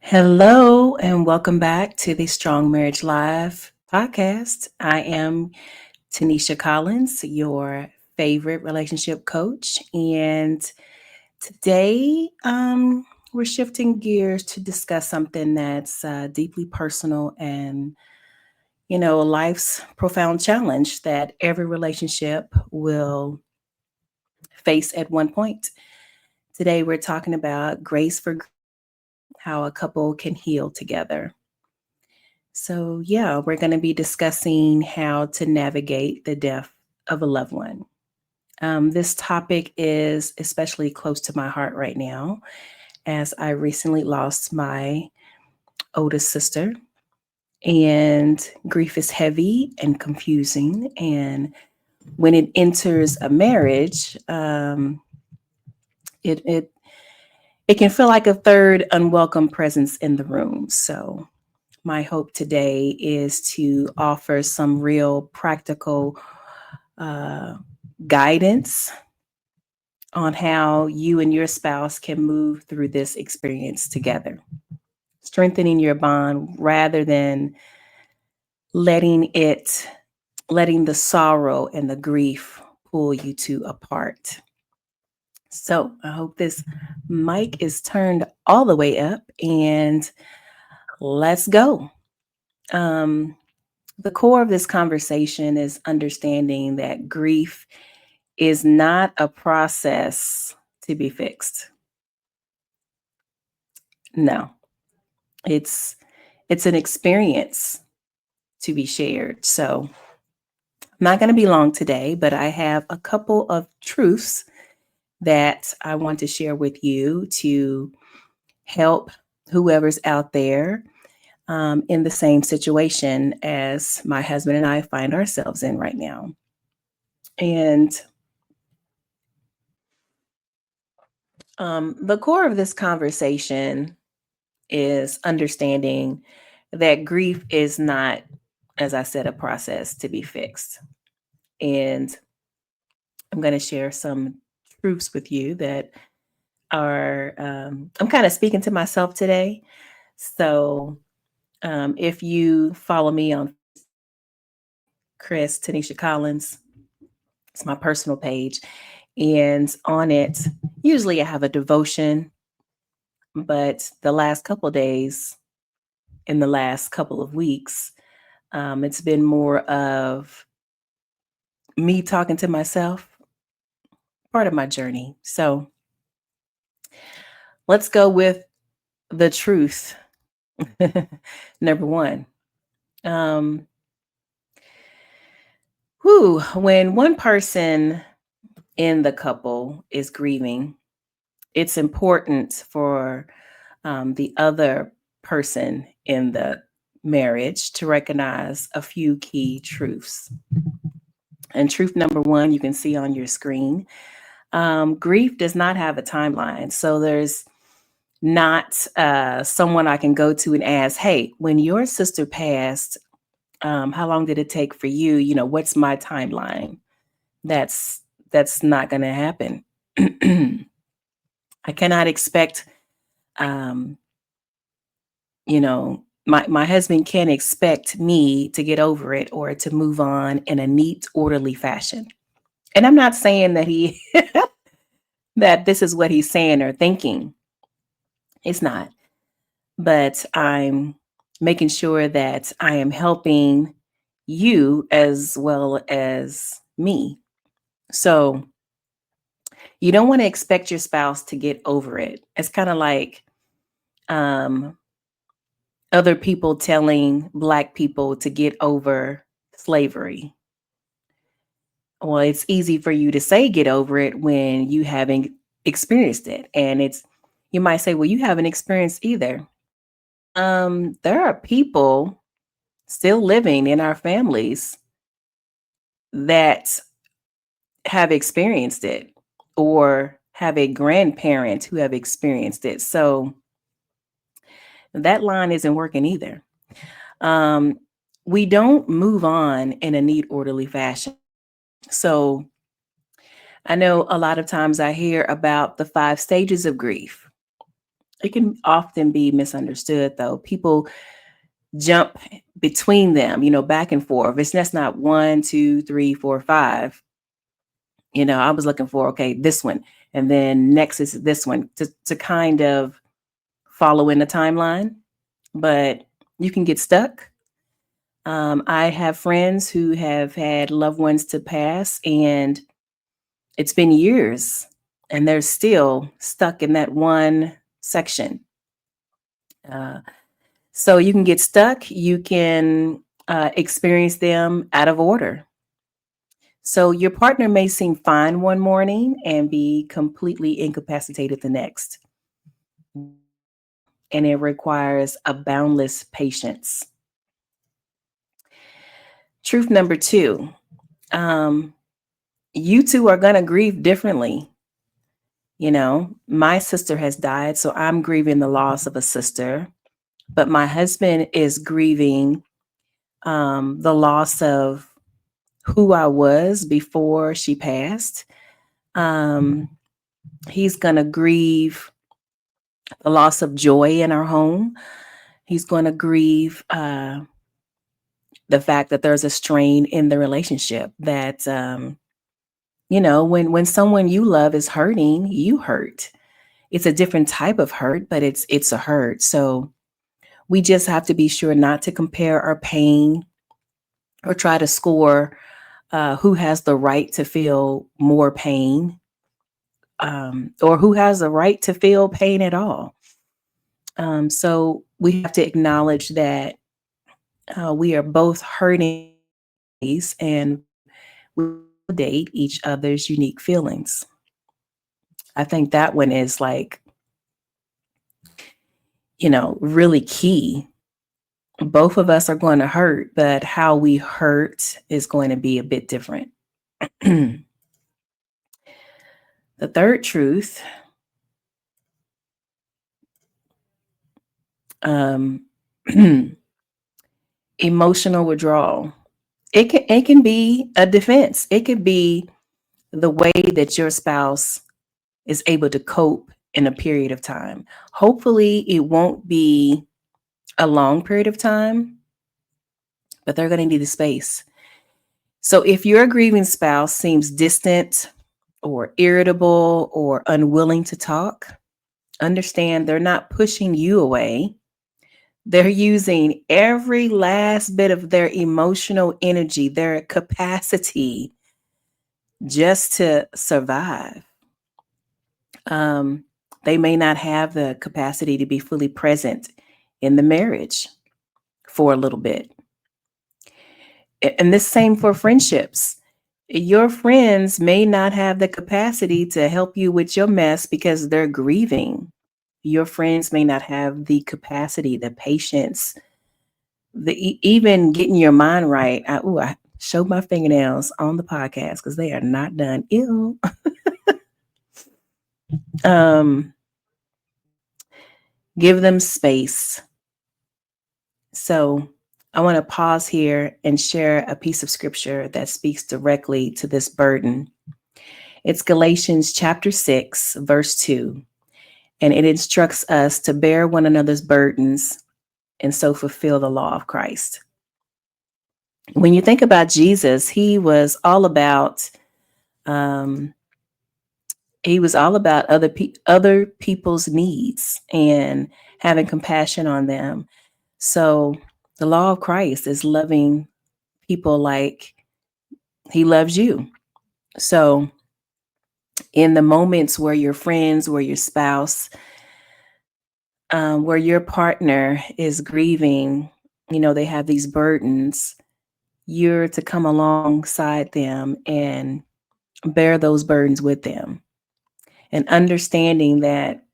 Hello, and welcome back to the Strong Marriage Live podcast. I am Tenisha Collins, your favorite relationship coach. And today, we're shifting gears to discuss something that's deeply personal and, life's profound challenge that every relationship will face at one point. Today, we're talking about grace for how a couple can heal together. So, yeah, we're going to be discussing how to navigate the death of a loved one. This topic is especially close to my heart right now, as I recently lost my oldest sister, and grief is heavy and confusing. And when it enters a marriage, it, it it can feel like a third unwelcome presence in the room. So, my hope today is to offer some real practical uh, guidance on how you and your spouse can move through this experience together, strengthening your bond rather than letting it, letting the sorrow and the grief pull you two apart. So I hope this mic is turned all the way up and let's go. Um, the core of this conversation is understanding that grief is not a process to be fixed. No, it's it's an experience to be shared. So, I'm not going to be long today, but I have a couple of truths that I want to share with you to help whoever's out there in the same situation as my husband and I find ourselves in right now. And the core of this conversation is understanding that grief is not, as I said, a process to be fixed. And I'm going to share some truths with you that are, I'm kind of speaking to myself today. So if you follow me on Chris Tanisha Collins, it's my personal page. And on it, usually I have a devotion, but the last couple of days, in the last couple of weeks, it's been more of me talking to myself, part of my journey. So let's go with the truth. Number one, um, when one person in the couple is grieving, it's important for the other person in the marriage to recognize a few key truths. And truth number one, you can see on your screen. Grief does not have a timeline. So there's not someone I can go to and ask, hey, when your sister passed, how long did it take for you? What's my timeline? That's that's not going to happen. I cannot expect, um, my husband can't expect me to get over it or to move on in a neat, orderly fashion. And I'm not saying that he that this is what he's saying or thinking. It's not. But I'm making sure that I am helping you as well as me. So you don't want to expect your spouse to get over it. It's kind of like um, other people telling Black people to get over slavery. Well, it's easy for you to say get over it when you haven't experienced it. And you might say, well, you haven't experienced either. There are people still living in our families that have experienced it or have a grandparent who have experienced it. So that line isn't working either. Um, we don't move on in a neat, orderly fashion. So I know a lot of times I hear about the 5 stages of grief. It can often be misunderstood, though. People jump between them, back and forth. It's just not one, two, three, four, five. I was looking for, okay, this one. And then next is this one to kind of follow in the timeline. But you can get stuck. I have friends who have had loved ones to pass, and it's been years, and they're still stuck in that one section. Uh, so you can get stuck. You can experience them out of order. So your partner may seem fine one morning and be completely incapacitated the next. And it requires a boundless patience. Truth number two, um, you two are going to grieve differently. My sister has died, so I'm grieving the loss of a sister, but my husband is grieving the loss of who I was before she passed. Um, he's going to grieve the loss of joy in our home. He's going to grieve the fact that there's a strain in the relationship that, when someone you love is hurting, you hurt. It's a different type of hurt, but it's a hurt. So we just have to be sure not to compare our pain or try to score who has the right to feel more pain, or who has the right to feel pain at all. So we have to acknowledge that we are both hurting and we validate each other's unique feelings. I think that one is like, really key. Both of us are going to hurt, but how we hurt is going to be a bit different. The third truth, um, emotional withdrawal. It can be a defense. It could be the way that your spouse is able to cope in a period of time. Hopefully, it won't be a long period of time, but they're going to need the space. So if your grieving spouse seems distant or irritable or unwilling to talk, understand they're not pushing you away. They're using every last bit of their emotional energy, their capacity just to survive. Um, they may not have the capacity to be fully present in the marriage for a little bit. And this same for friendships. Your friends may not have the capacity to help you with your mess because they're grieving. Your friends may not have the capacity, the patience, even getting your mind right. I showed my fingernails on the podcast because they are not done. Ew. um, give them space. So I want to pause here and share a piece of scripture that speaks directly to this burden. It's Galatians chapter 6, verse 2, and it instructs us to bear one another's burdens and so fulfill the law of Christ. When you think about Jesus, um, he was all about other people's needs and having compassion on them. So the law of Christ is loving people like he loves you. So in the moments where your friends, where your spouse, where your partner is grieving, they have these burdens, you're to come alongside them and bear those burdens with them. And understanding that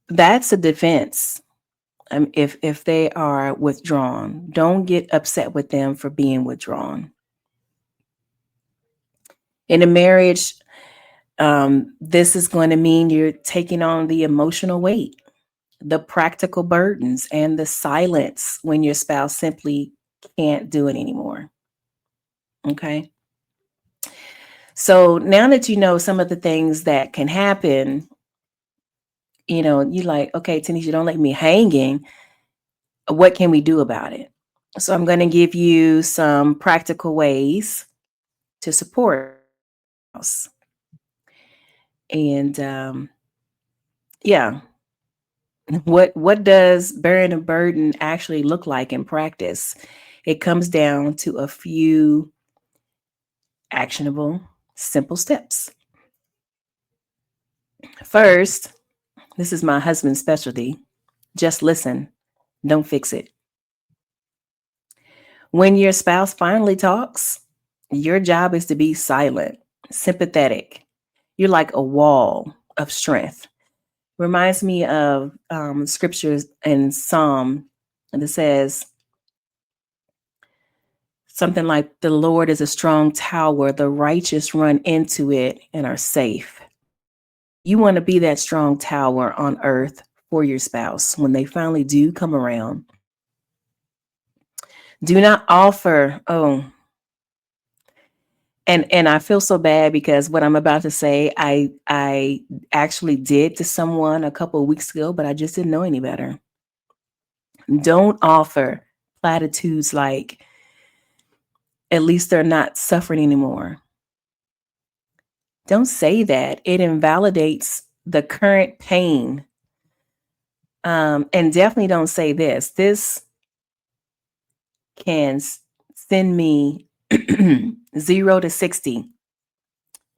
that's a defense. If they are withdrawn, don't get upset with them for being withdrawn. In a marriage, this is going to mean you're taking on the emotional weight, the practical burdens, and the silence when your spouse simply can't do it anymore. Okay. So now that you know some of the things that can happen, You like, okay, Tanisha, don't let me hanging. What can we do about it? So I'm going to give you some practical ways to support us. And yeah, what does bearing a burden actually look like in practice? It comes down to a few actionable, simple steps. First, this is my husband's specialty. Just listen, don't fix it. When your spouse finally talks, your job is to be silent, sympathetic. You're like a wall of strength. Reminds me of scriptures in Psalm that says something like, the Lord is a strong tower, the righteous run into it and are safe. You want to be that strong tower on earth for your spouse when they finally do come around. Do not offer, and I feel so bad because what I'm about to say, I actually did to someone a couple of weeks ago, but I just didn't know any better. Don't offer platitudes like, at least they're not suffering anymore. Don't say that. It invalidates the current pain. And definitely don't say this. This can send me 0 to 60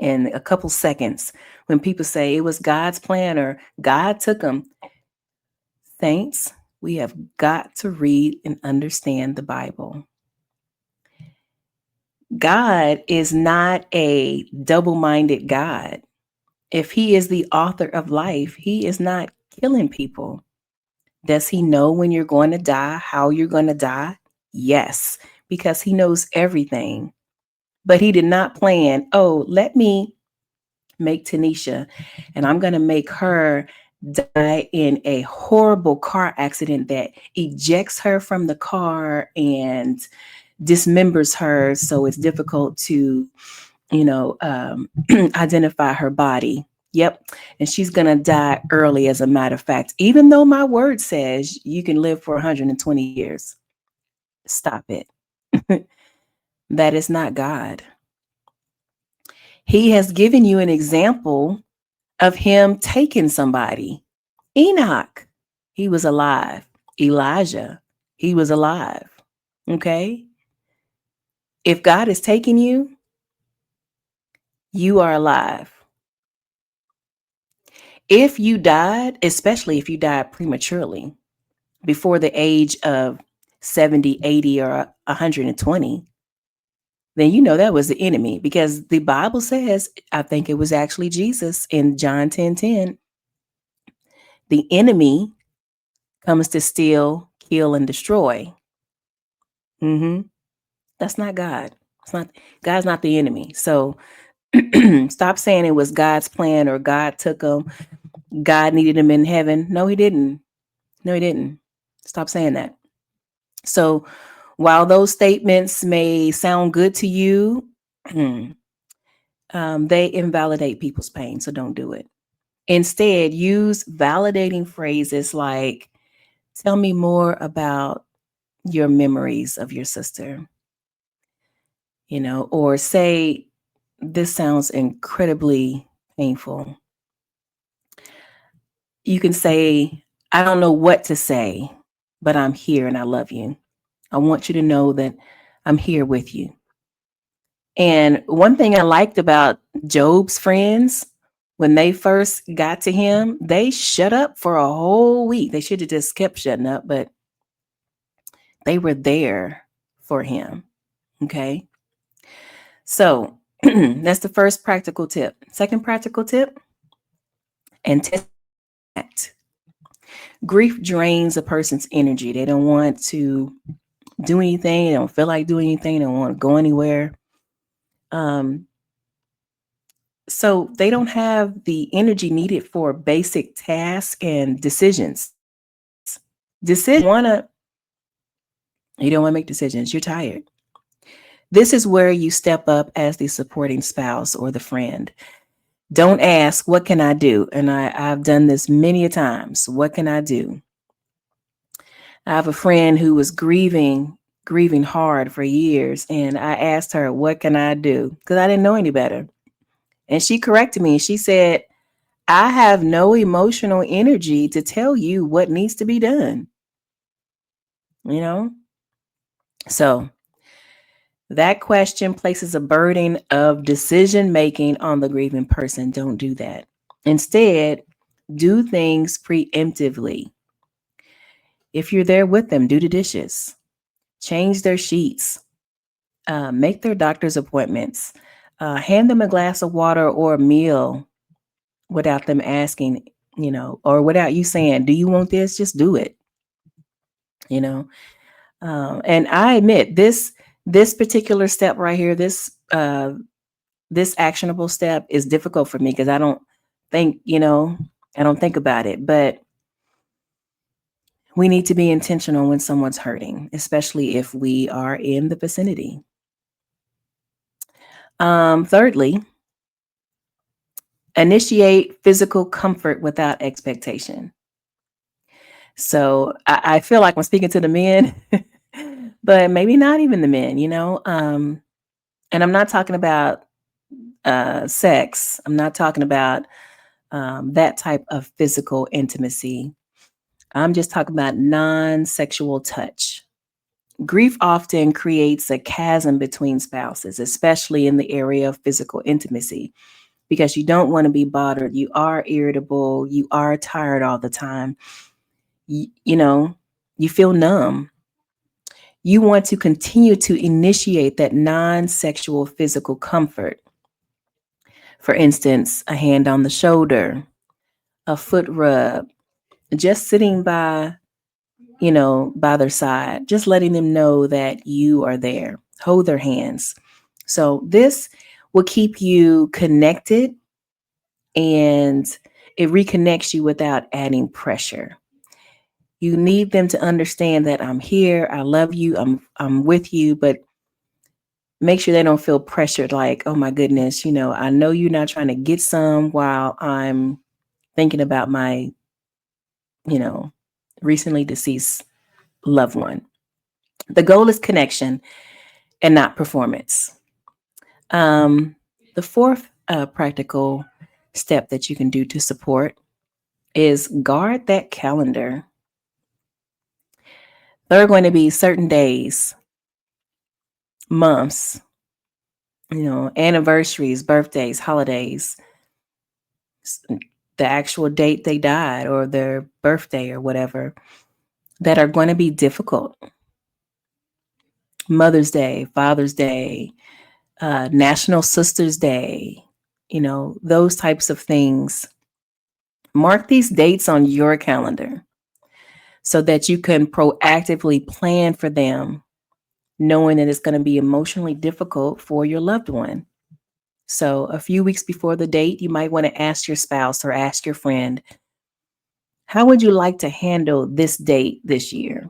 in a couple seconds when people say it was God's plan or God took them. Saints, we have got to read and understand the Bible. God is not a double-minded God. If he is the author of life, he is not killing people. Does he know when you're going to die, how you're going to die? Yes, because he knows everything. But he did not plan, oh, let me make Tanisha and I'm going to make her die in a horrible car accident that ejects her from the car and dismembers her. So it's difficult to, identify her body. Yep. And she's going to die early, as a matter of fact, even though my word says you can live for 120 years. Stop it. That is not God. He has given you an example of him taking somebody. Enoch, he was alive. Elijah, he was alive. Okay. If God is taking you, you are alive. If you died, especially if you died prematurely, before the age of 70, 80, or 120, then you know that was the enemy, because the Bible says, I think it was actually Jesus in John 10:10, the enemy comes to steal, kill, and destroy. hmm That's not God. It's not God's not the enemy. So stop saying it was God's plan or God took him. God needed him in heaven. No, he didn't. No, he didn't. Stop saying that. So while those statements may sound good to you, they invalidate people's pain. So don't do it. Instead, use validating phrases like, tell me more about your memories of your sister, or say, this sounds incredibly painful. You can say, I don't know what to say, but I'm here and I love you. I want you to know that I'm here with you. And one thing I liked about Job's friends, when they first got to him, they shut up for a whole week. They should have just kept shutting up, but they were there for him. Okay. So that's the first practical tip. Second practical tip, anticipate. Grief drains a person's energy. They don't want to do anything. They don't feel like doing anything. They don't want to go anywhere. So they don't have the energy needed for basic tasks and decisions. You don't want to make decisions. You're tired. This is where you step up as the supporting spouse or the friend. Don't ask, what can I do? And I've done this many a times. What can I do? I have a friend who was grieving hard for years. And I asked her, what can I do? Because I didn't know any better. And she corrected me. She said, I have no emotional energy to tell you what needs to be done. You know? So that question places a burden of decision making on the grieving person. Don't do that. Instead, do things preemptively. If you're there with them, do the dishes, change their sheets, make their doctor's appointments, hand them a glass of water or a meal without them asking, or without you saying, do you want this? Just do it, you know. And I admit this particular step right here, this actionable step is difficult for me because think, I don't think about it, but we need to be intentional when someone's hurting, especially if we are in the vicinity. Thirdly, initiate physical comfort without expectation. So I feel like I'm speaking to the men, but maybe not even the men, and I'm not talking about sex. I'm not talking about that type of physical intimacy. I'm just talking about non sexual touch. Grief often creates a chasm between spouses, especially in the area of physical intimacy, because you don't want to be bothered. You are irritable. You are tired all the time. You know, you feel numb. You want to continue to initiate that non sexual physical comfort. For instance, a hand on the shoulder, a foot rub, just sitting by their side, just letting them know that you are there. Hold their hands. So this will keep you connected, and it reconnects you without adding pressure. You need them to understand that I'm here, I love you, I'm with you, but make sure they don't feel pressured like, oh my goodness, I know you're not trying to get some while I'm thinking about my, you know, recently deceased loved one. The goal is connection and not performance. Um, the fourth practical step that you can do to support is guard that calendar. There are going to be certain days, months, anniversaries, birthdays, holidays, the actual date they died or their birthday or whatever, that are going to be difficult. Mother's Day, Father's Day, National Sisters Day, those types of things. Mark these dates on your calendar so that you can proactively plan for them, knowing that it's going to be emotionally difficult for your loved one. So, a few weeks before the date, you might want to ask your spouse or ask your friend, how would you like to handle this date this year?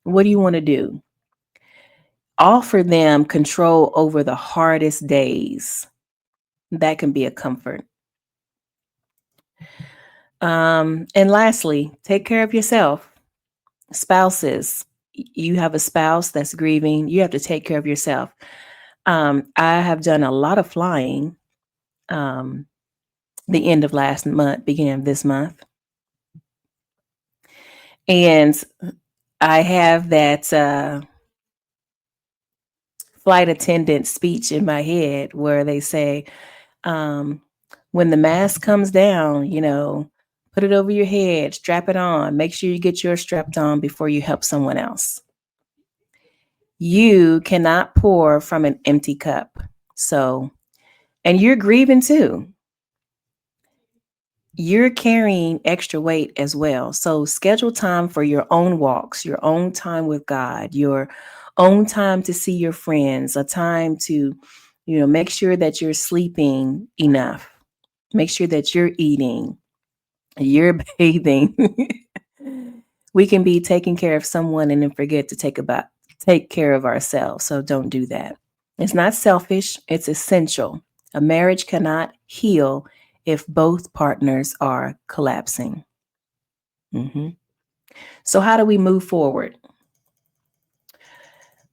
What do you want to do? Offer them control over the hardest days. That can be a comfort. And lastly, take care of yourself. Spouses, you have a spouse that's grieving, you have to take care of yourself. I have done a lot of flying, um, the end of last month, beginning of this month. And I have that flight attendant speech in my head where they say, um, when the mask comes down, put it over your head, strap it on, make sure you get yours strapped on before you help someone else. You cannot pour from an empty cup. So, and you're grieving too. You're carrying extra weight as well. So schedule time for your own walks, your own time with God, your own time to see your friends, a time to, make sure that you're sleeping enough. Make sure that you're eating, you're bathing. We can be taking care of someone and then forget to take care of ourselves. So don't do that. It's not selfish, it's essential. A marriage cannot heal if both partners are collapsing. Mhm. So, how do we move forward?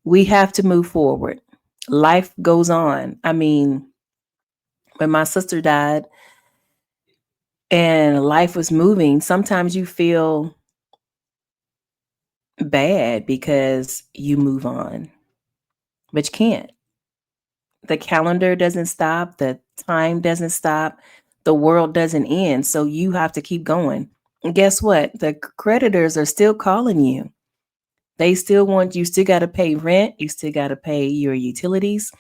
We have to move forward. Life goes on. I mean, when my sister died and life was moving, sometimes you feel bad because you move on, but you can't. The calendar doesn't stop, the time doesn't stop, the world doesn't end. So you have to keep going. And guess what? The creditors are still calling you. They still want you, still got to pay rent, you still got to pay your utilities.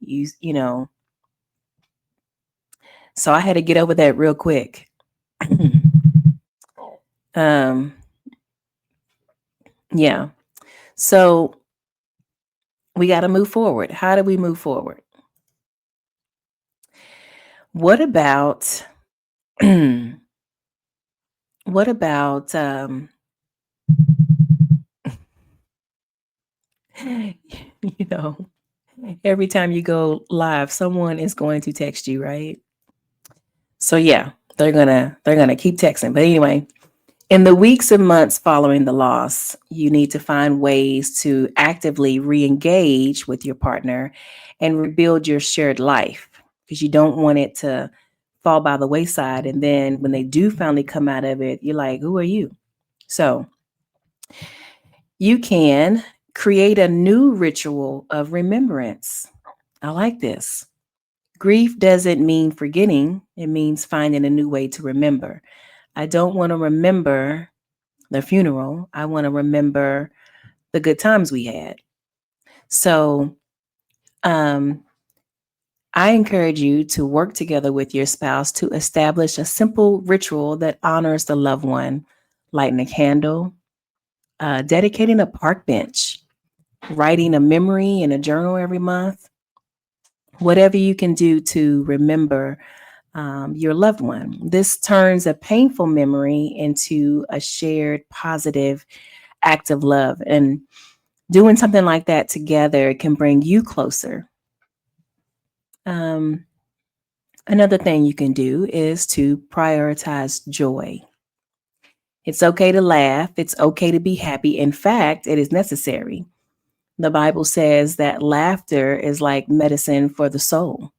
You know. So I had to get over that real quick. um yeah. So we got to move forward. How do we move forward? What about what about you know, every time you go live, someone is going to text you, right? So yeah, they're gonna keep texting. But anyway, in the weeks and months following the loss, you need to find ways to actively re-engage with your partner and rebuild your shared life because you don't want it to fall by the wayside. And then when they do finally come out of it, you're like, who are you? So you can create a new ritual of remembrance. I like this. Grief doesn't mean forgetting, it means finding a new way to remember. I don't want to remember the funeral. I want to remember the good times we had. So, um, I encourage you to work together with your spouse to establish a simple ritual that honors the loved one, lighting a candle, dedicating a park bench, writing a memory in a journal every month, whatever you can do to remember your loved one. This turns a painful memory into a shared positive act of love. And doing something like that together can bring you closer. Um, Another thing you can do is to prioritize joy. It's okay to laugh, it's okay to be happy. In fact, it is necessary. The Bible says that laughter is like medicine for the soul.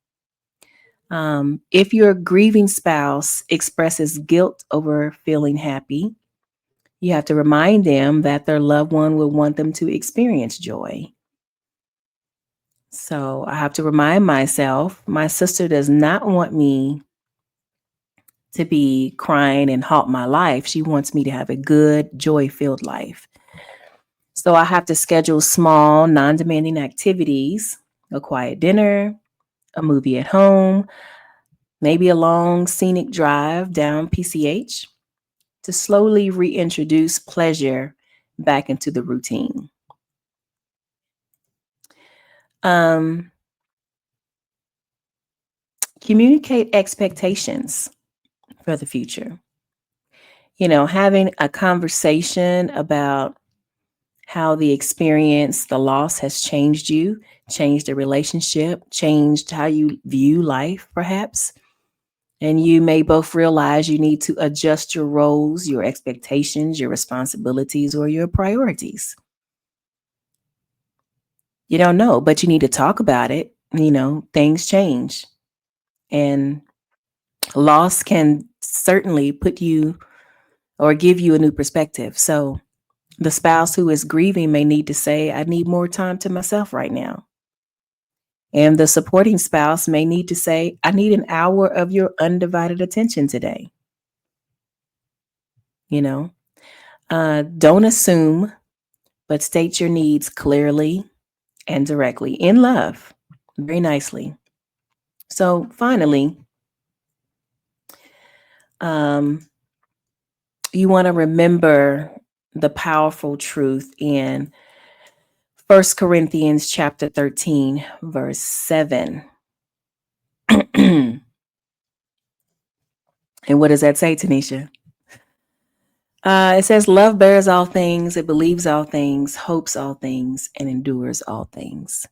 If your grieving spouse expresses guilt over feeling happy, you have to remind them that their loved one will want them to experience joy. So I have to remind myself, my sister does not want me to be crying and halt my life. She wants me to have a good, joy filled life. So I have to schedule small, non demanding activities, a quiet dinner, a movie at home, maybe a long scenic drive down PCH to slowly reintroduce pleasure back into the routine. Um, Communicate expectations for the future. Having a conversation about how the experience, the loss has changed you, changed the relationship, changed how you view life, perhaps. And you may both realize you need to adjust your roles, your expectations, your responsibilities, or your priorities. You don't know, but you need to talk about it. Things change. And loss can certainly put you or give you a new perspective. So the spouse who is grieving may need to say, I need more time to myself right now. And the supporting spouse may need to say, I need an hour of your undivided attention today. You know, don't assume, but state your needs clearly and directly in love, very nicely. So finally, um, you want to remember the powerful truth in 1 Corinthians chapter 13, verse 7. And what does that say, Tanisha? It says, love bears all things, it believes all things, hopes all things, and endures all things.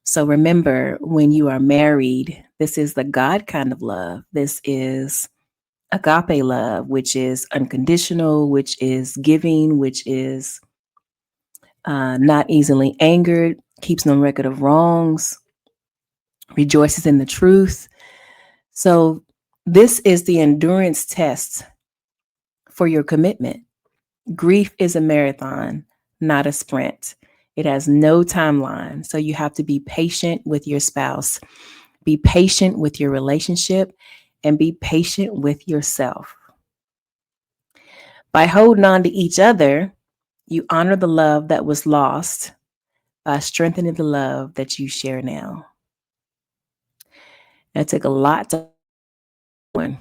So remember, when you are married, this is the God kind of love. This is agape love, which is unconditional, which is giving, which is not easily angered, keeps no record of wrongs, rejoices in the truth. So, this is the endurance test for your commitment. Grief is a marathon, not a sprint. It has no timeline. So, you have to be patient with your spouse, be patient with your relationship, and be patient with yourself. By holding on to each other, you honor the love that was lost by strengthening the love that you share now. That took a lot to one.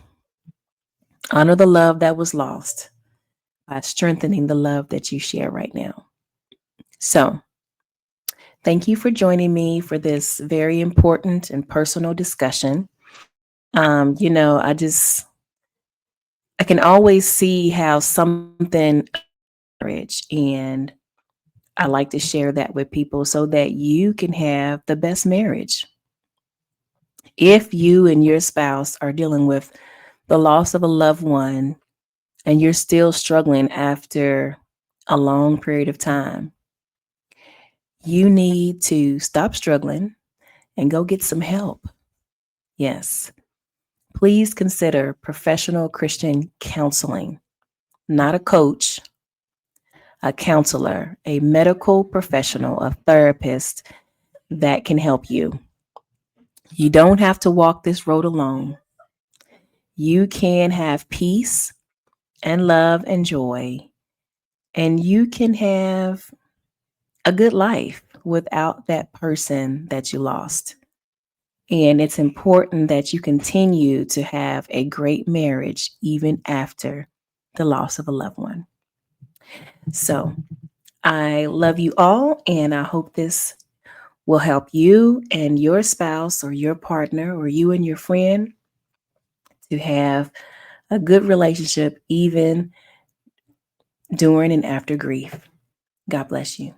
Honor the love that was lost by strengthening the love that you share right now. So, thank you for joining me for this very important and personal discussion. I can always see how something marriage, and I like to share that with people so that you can have the best marriage. If you and your spouse are dealing with the loss of a loved one and you're still struggling after a long period of time, you need to stop struggling and go get some help. Yes, please consider professional Christian counseling, not a coach, a counselor, a medical professional, a therapist that can help you. You don't have to walk this road alone. You can have peace and love and joy, and you can have a good life without that person that you lost. And it's important that you continue to have a great marriage even after the loss of a loved one. So I love you all, and I hope this will help you and your spouse or your partner or you and your friend to have a good relationship even during and after grief. God bless you.